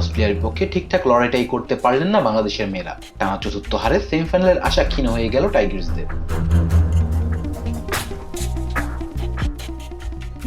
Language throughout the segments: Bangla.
অস্ট্রেলিয়ার বিপক্ষে ঠিকঠাক লড়াইটাই করতে পারলেন না বাংলাদেশের মেয়েরা। টানা চতুর্থ হারে সেমিফাইনালের আশা ক্ষীণ হয়ে গেল টাইগার্সদের।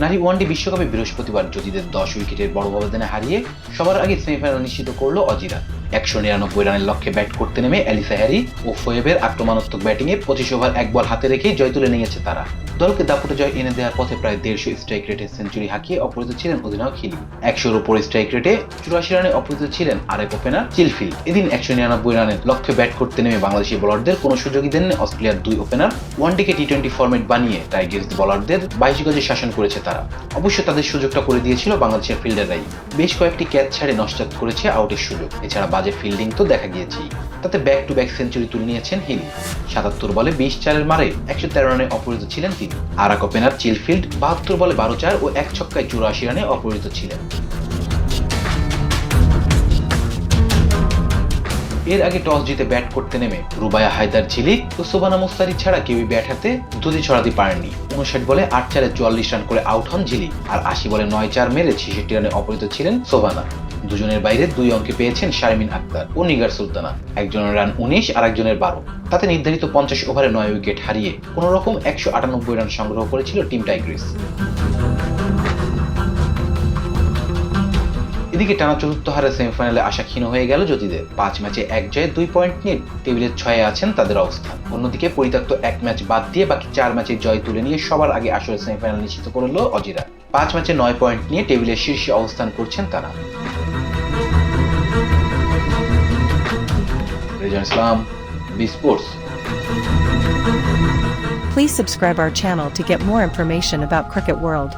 নারী ওয়ানডে বিশ্বকাপে বৃহস্পতিবার জ্যোতিদের 10 উইকেটের বড় ব্যবধানে হারিয়ে সবার আগে সেমিফাইনাল নিশ্চিত করল অজিরা। 199 রানের লক্ষ্যে ব্যাট করতে নেমে অ্যালিসা হ্যারি ও ফোয়েবের আক্রমণাত্মক ব্যাটিংয়ে 25 ওভার 1 বল হাতে রেখেই জয় তুলে নিয়েছে তারা। দলকে দাপুটে জয় এনে দেওয়ার পথে প্রায় 150 স্ট্রাইক রেটে সেঞ্চুরি হাঁকিয়ে অপরাজিত ছিলেন অধিনায়ক হিলি। 100-র উপর স্ট্রাইক রেটে 84 রানে অপরাজিত ছিলেন আরেক ওপেনার চিলফিল্ড। এদিন 199 রানের লক্ষ্যে ব্যাট করতে নেমে বাংলাদেশি বোলারদের কোনো সুযোগই দেননি অস্ট্রেলিয়ার দুই ওপেনার। ওয়ানডেকে টি-20 ফরম্যাট বানিয়ে টাইগার্স বোলারদের 22 গজে শাসন করেছে তারা। অবশ্য তাদের সুযোগটা করে দিয়েছিল বাংলাদেশের ফিল্ডাররাই। বেশ কয়েকটি ক্যাচ ছাড়ে নস্যাৎ করেছে আউটের সুযোগ। এছাড়া বাজে ফিল্ডিং তো দেখা গিয়েছেই। তাতে ব্যাক টু ব্যাক সেঞ্চুরি তুলে নিয়েছেন হিলি। 77 বলে 20 মারে 113 রানে অপরাজিত ছিলেন তিনি। আর এক ওপেনার চিলফিল্ড 72 বলে 12 ও 1 ছক্কায় 84 রানে অপরাজিত ছিলেন। এর আগে টস জিতে ব্যাট করতে নেমে রুবায়া হায়দার ঝিলিক ও শোভানা মুস্তারি ছাড়া কেউই ব্যাট হাতে দুটি ছড়াতে পারেননি। 59 বলে 8 চারে 44 রান করে আউট হন ঝিলিক। আর 80 বলে 9 মেরে 66 রানে অপরাজিত ছিলেন শোভানা। দুজনের বাইরে 2 অঙ্কে পেয়েছেন শারমিন আক্তার ও নিগার সুলতানা। একজনের রান 19 আর একজনের 12। তাতে নির্ধারিত 50 ওভারে 9 উইকেট হারিয়ে কোন রকম 198 রান সংগ্রহ করেছিল টিম টাইগ্রিস। এদিকে টানা চতুর্থ হারে সেমিফাইনালে আশা ক্ষীণ হয়ে গেল জ্যোতিদের। 5 ম্যাচে 1 জয়ে 2 পয়েন্ট নিয়ে টেবিলের 6-এ আছেন তাদের অবস্থান। অন্যদিকে পরিত্যক্ত 1 ম্যাচ বাদ দিয়ে বাকি 4 ম্যাচে জয় তুলে নিয়ে সবার আগে আসলে সেমিফাইনাল নিশ্চিত করল অজিরা। 5 ম্যাচে 9 পয়েন্ট নিয়ে টেবিলের শীর্ষে অবস্থান করছেন তারা। Rezan Islam, B sports. Please subscribe our channel to get more information about Cricket World.